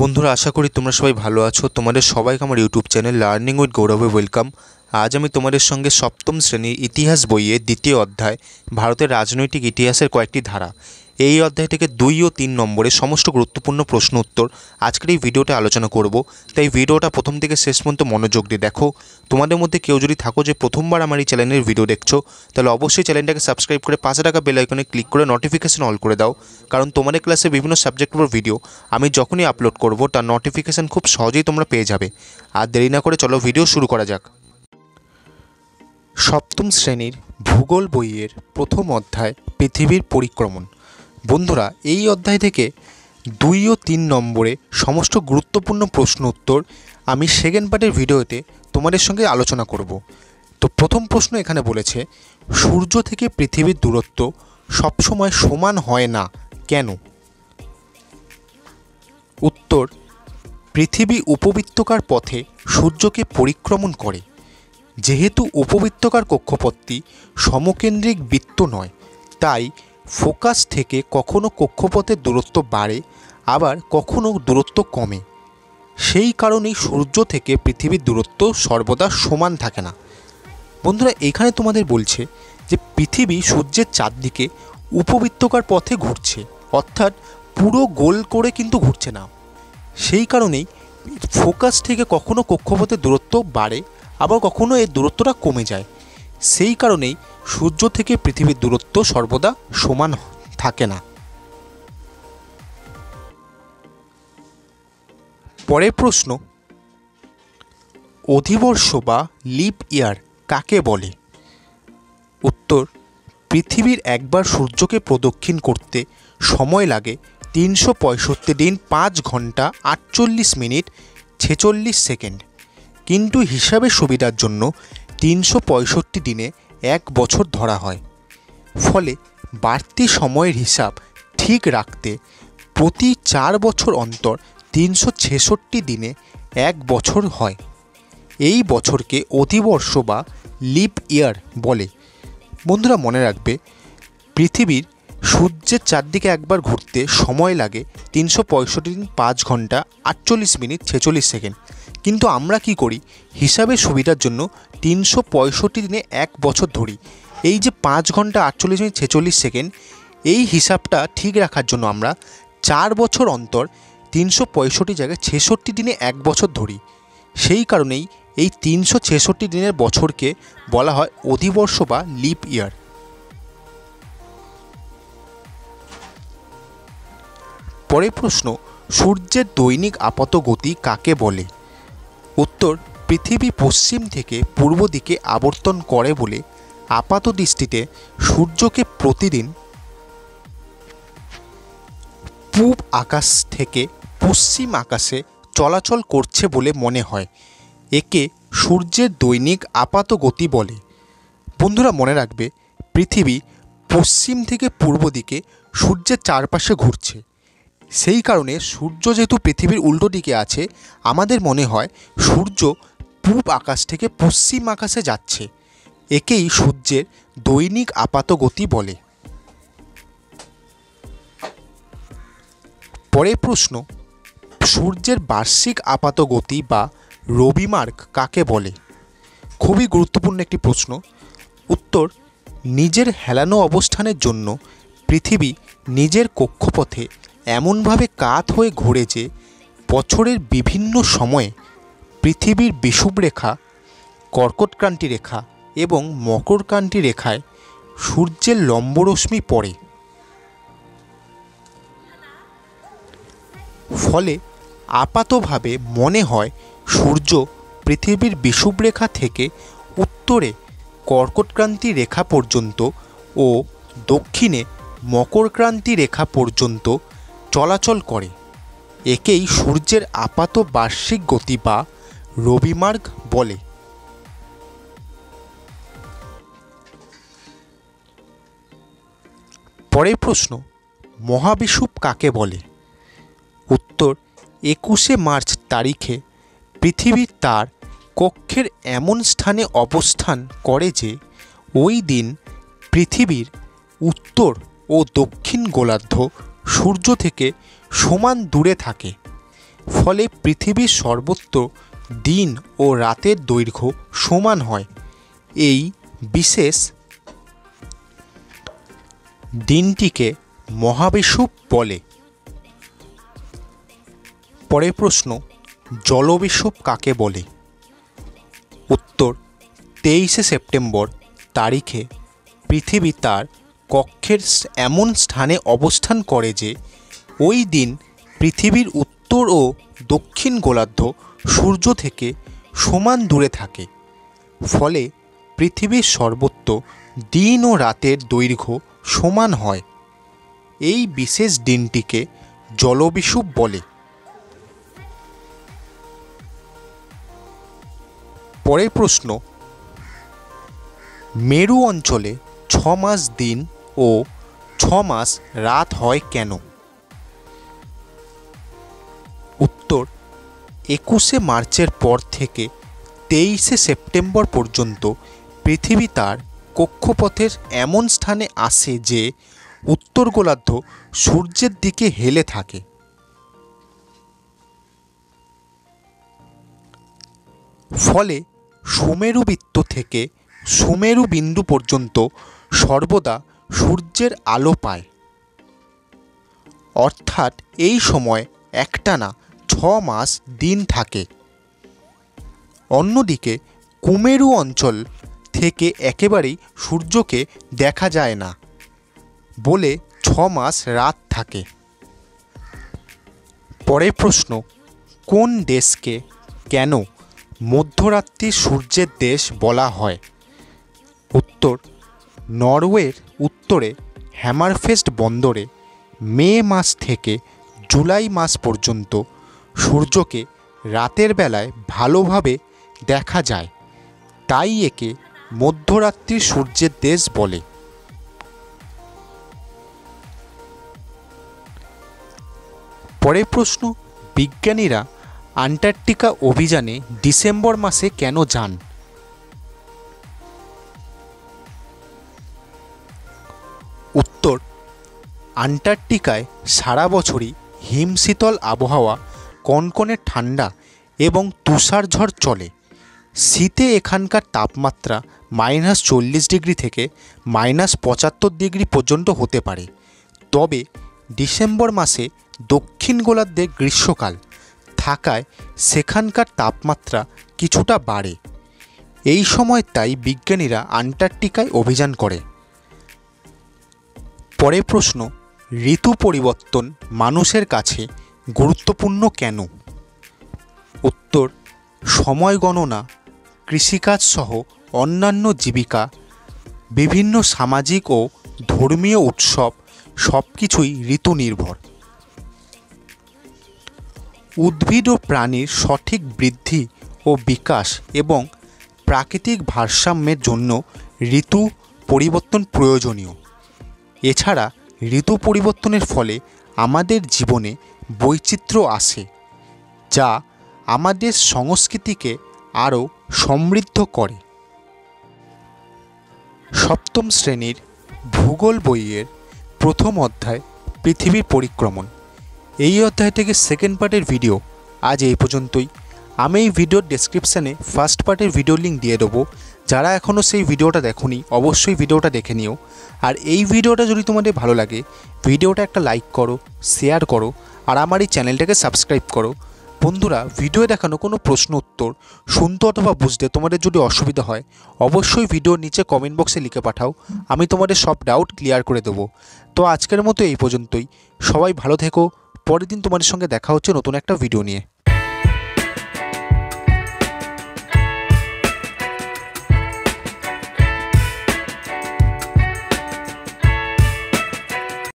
বন্ধুরা, আশা করি তোমরা সবাই ভালো আছো। তোমাদের সবাইকে আমার ইউটিউব চ্যানেল লার্নিং উইথ গৌরবে ওয়েলকাম। আজ আমি তোমাদের সঙ্গে সপ্তম শ্রেণীর ইতিহাস বইয়ের দ্বিতীয় অধ্যায় ভারতের রাজনৈতিক ইতিহাসের কয়েকটি ধারা, এই অধ্যায় থেকে 2 ও 3 নম্বরের সমস্ত গুরুত্বপূর্ণ প্রশ্ন উত্তর আজকের এই ভিডিওতে আলোচনা করব। তাই ভিডিওটা প্রথম থেকে শেষ পর্যন্ত মনোযোগ দিয়ে দেখো। তোমাদের মধ্যে কেউ যদি থাকো যে প্রথমবার আমার এই চ্যানেলের ভিডিও দেখছো, তাহলে অবশ্যই চ্যানেলটাকে সাবস্ক্রাইব করে পাশে থাকা বেল আইকনে ক্লিক করে নোটিফিকেশন অল করে দাও, কারণ তোমাদের ক্লাসে বিভিন্ন সাবজেক্টের উপর ভিডিও আমি যখনই আপলোড করব তার নোটিফিকেশন খুব সহজেই তোমরা পেয়ে যাবে। আর দেরি না করে চলো ভিডিও শুরু করা যাক। সপ্তম শ্রেণীর ভূগোল বইয়ের প্রথম অধ্যায় পৃথিবীর পরিক্রমণ। বন্ধুরা, এই অধ্যায় থেকে 2 ও 3 নম্বরে সমস্ত গুরুত্বপূর্ণ প্রশ্ন উত্তর আমি সেকেন্ড পার্টের ভিডিওতে তোমাদের সঙ্গে আলোচনা করব। তো প্রথম প্রশ্ন এখানে বলেছে, সূর্য থেকে পৃথিবীর দূরত্ব সবসময় সমান হয় না কেন? উত্তর, পৃথিবী উপবৃত্তাকার পথে সূর্যকে পরিক্রমণ করে। যেহেতু উপবৃত্তাকার কক্ষপথটি সমকেন্দ্রিক বৃত্ত নয়, তাই ফোকাস থেকে কখনো কক্ষপথের দূরত্ব বাড়ে, আবার কখনো দূরত্ব কমে। সেই কারণেই সূর্য থেকে পৃথিবীর দূরত্ব সর্বদা সমান থাকে না। বন্ধুরা, এখানে তোমাদের বলছে যে পৃথিবী সূর্যের চারদিকে উপবৃত্তাকার পথে ঘুরছে, অর্থাৎ পুরো গোল করে কিন্তু ঘুরছে না। সেই কারণেই ফোকাস থেকে কখনো কক্ষপথের দূরত্ব বাড়ে, আবার কখনো এর দূরত্বটা কমে যায়। সেই কারণেই সূর্য থেকে পৃথিবীর দূরত্ব সর্বদা সমান থাকে না। পরের প্রশ্ন, অধিবর্ষ বা লিপ ইয়ার কাকে বলে? উত্তর, পৃথিবীর একবার সূর্যকে প্রদক্ষিণ করতে সময় লাগে 365 দিন 5 ঘন্টা 48 মিনিট 46 সেকেন্ড, কিন্তু হিসাবের সুবিধার জন্য 365 দিনে 1 বছর ধরা হয়। ফলে বাড়তি সময়ের হিসাব ঠিক রাখতে প্রতি 4 বছর অন্তর 366 দিনে 1 বছর হয়। এই বছরকে অধিবর্ষ বা লিপ ইয়ার বলে। বন্ধুরা, মনে রাখবে, পৃথিবীর সূর্যের চারদিকে একবার ঘুরতে সময় লাগে 365 দিন 5 ঘন্টা 48 মিনিট 46 সেকেন্ড, কিন্তু আমরা কি করি, হিসাবের সুবিধার জন্য 365 দিনে 1 বছর ধরি। এই যে 5 ঘন্টা 48 মিনিট 46 সেকেন্ড, এই হিসাবটা ঠিক রাখার জন্য আমরা 4 বছর অন্তর 365 জায়গায় 66 দিনে 1 বছর ধরি। সেই কারণেই এই 366 দিনের বছরকে বলা হয় অধিবর্ষ বা লিপ ইয়ার। পরের প্রশ্ন, সূর্যের দৈনিক আপাত গতি কাকে বলে? উত্তর, পৃথিবী পশ্চিম থেকে পূর্ব দিকে আবর্তন করে বলে আপাত দৃষ্টিতে সূর্যকে প্রতিদিন পূব আকাশ থেকে পশ্চিম আকাশে চলাচল করছে বলে মনে হয়। একে সূর্যের দৈনিক আপাত গতি বলে। বন্ধুরা, মনে রাখবে, পৃথিবী পশ্চিম থেকে পূর্ব দিকে সূর্যের চারপাশে ঘুরছে। সেই কারণে সূর্য যেহেতু পৃথিবীর উল্টো দিকে আছে, আমাদের মনে হয় সূর্য পূব আকাশ থেকে পশ্চিম আকাশে যাচ্ছে। একেই সূর্যের দৈনিক আপাত গতি বলে। পরের প্রশ্ন, সূর্যের বার্ষিক আপাত গতি বা রবিমার্ক কাকে বলে? খুবই গুরুত্বপূর্ণ একটি প্রশ্ন। উত্তর, নিজের হেলানো অবস্থানের জন্য পৃথিবী নিজের কক্ষপথে এমনভাবে কাত হয়ে ঘোরে যে বছরের বিভিন্ন সময়ে পৃথিবীর বিষুবরেখা, কর্কটক্রান্তি রেখা এবং মকরক্রান্তি রেখায় সূর্যের লম্বরশ্মি পড়ে। ফলে আপাতভাবে মনে হয় সূর্য পৃথিবীর বিষুবরেখা থেকে উত্তরে কর্কটক্রান্তি রেখা পর্যন্ত ও দক্ষিণে মকরক্রান্তি রেখা পর্যন্ত চলাচল করে। একেই সূর্যের আপাত বার্ষিক গতি বা রবিমার্গ বলে। পরের প্রশ্ন, মহাবিষুব কাকে বলে? উত্তর, 21শে মার্চ তারিখে পৃথিবী তার কক্ষের এমন স্থানে অবস্থান করে যে ওই দিন পৃথিবীর উত্তর ও দক্ষিণ গোলার্ধ সূর্য থেকে সমান দূরে থাকে। ফলে পৃথিবীর সর্বত্র দিন ও রাতের দৈর্ঘ্য সমান হয়। এই বিশেষ দিনটিকে মহাবিষুব বলে। পরের প্রশ্ন, জলবিষুব কাকে বলে? উত্তর, 23শে সেপ্টেম্বর তারিখে পৃথিবী তার কক্ষের এমন স্থানে অবস্থান করে যে ওই দিন পৃথিবীর উত্তর ও দক্ষিণ গোলার্ধ সূর্য থেকে সমান দূরে থাকে। ফলে পৃথিবীর সর্বত্র দিন ও রাতের দৈর্ঘ্য সমান হয়। এই বিশেষ দিনটিকে জলবিষুব বলে। পরের প্রশ্ন, মেরু অঞ্চলে 6 মাস দিন ও 6 মাস রাত হয় কেন? উত্তর, 21শে মার্চের পর থেকে 23শে সেপ্টেম্বর পর্যন্ত পৃথিবী তার কক্ষপথের এমন স্থানে আসে যে উত্তর গোলার্ধ সূর্যের দিকে হেলে থাকে। ফলে সুমেরু বৃত্ত থেকে সুমেরু বিন্দু পর্যন্ত সর্বদা সূর্যের আলো পায়। অর্থাৎ এই সময় একটানা 6 মাস দিন থাকে। অন্যদিকে কুমেরু অঞ্চল থেকে একেবারেই সূর্যকে দেখা যায় না বলে 6 মাস রাত থাকে। পরের প্রশ্ন, কোন দেশকে কেন মধ্যরাত্রি সূর্যের দেশ বলা হয়? উত্তর, নরওয়ের উত্তরে হ্যামারফেস্ট বন্দরে মে মাস থেকে জুলাই মাস পর্যন্ত সূর্যকে রাতের বেলায় ভালোভাবে দেখা যায়, তাই একে মধ্যরাত্রি সূর্যের দেশ বলে। পরের প্রশ্ন, বিজ্ঞানীরা আন্টার্কটিকা অভিযানে ডিসেম্বর মাসে কেন যান? উত্তর, আন্টার্কটিকায় সারা বছরই হিমশীতল আবহাওয়া, কনকনে ঠান্ডা এবং তুষারঝড় চলে। শীতে এখানকার তাপমাত্রা -40 ডিগ্রি থেকে -75 ডিগ্রি পর্যন্ত হতে পারে। তবে ডিসেম্বর মাসে দক্ষিণ গোলার্ধে গ্রীষ্মকাল থাকায় সেখানকার তাপমাত্রা কিছুটা বাড়ে। এই সময় তাই বিজ্ঞানীরা আন্টার্কটিকায় অভিযান করে। পরের প্রশ্ন, ঋতু পরিবর্তন মানুষের কাছে গুরুত্বপূর্ণ কেন? উত্তর, সময় গণনা, কৃষিকাজ সহ অন্যান্য জীবিকা, বিভিন্ন সামাজিক ও ধর্মীয় উৎসব সব কিছুই ঋতু নির্ভর। উদ্ভিদ ও প্রাণীর সঠিক বৃদ্ধি ও বিকাশ এবং প্রাকৃতিক ভারসাম্যের জন্য ঋতু পরিবর্তন প্রয়োজনীয়। এছাড়া ঋতু পরিবর্তনের ফলে আমাদের জীবনে বৈচিত্র্য আসে, যা আমাদের সংস্কৃতিকে আরও সমৃদ্ধ করে। সপ্তম শ্রেণীর ভূগোল বইয়ের প্রথম অধ্যায় পৃথিবীর পরিক্রমণ, এই অধ্যায় থেকে সেকেন্ড পার্টের ভিডিও আজ এই পর্যন্তই। আমি এই ভিডিওর ডেসক্রিপশানে ফার্স্ট পার্টের ভিডিও লিঙ্ক দিয়ে দেবো। যারা এখনও সেই ভিডিওটা দেখোনি অবশ্যই ভিডিওটা দেখে নিও। আর এই ভিডিওটা যদি তোমাদের ভালো লাগে ভিডিওটা একটা লাইক করো, শেয়ার করো আর আমার এই চ্যানেলটাকে সাবস্ক্রাইব করো। বন্ধুরা, ভিডিও দেখানো কোনো প্রশ্ন উত্তর শুনতে অথবা বুঝতে তোমাদের যদি অসুবিধা হয় অবশ্যই ভিডিওর নিচে কমেন্ট বক্সে লিখে পাঠাও, আমি তোমাদের সব ডাউট ক্লিয়ার করে দেবো। তো আজকের মতো এই পর্যন্তই। সবাই ভালো থেকো। পরের দিন তোমাদের সঙ্গে দেখা হচ্ছে নতুন একটা ভিডিও নিয়ে।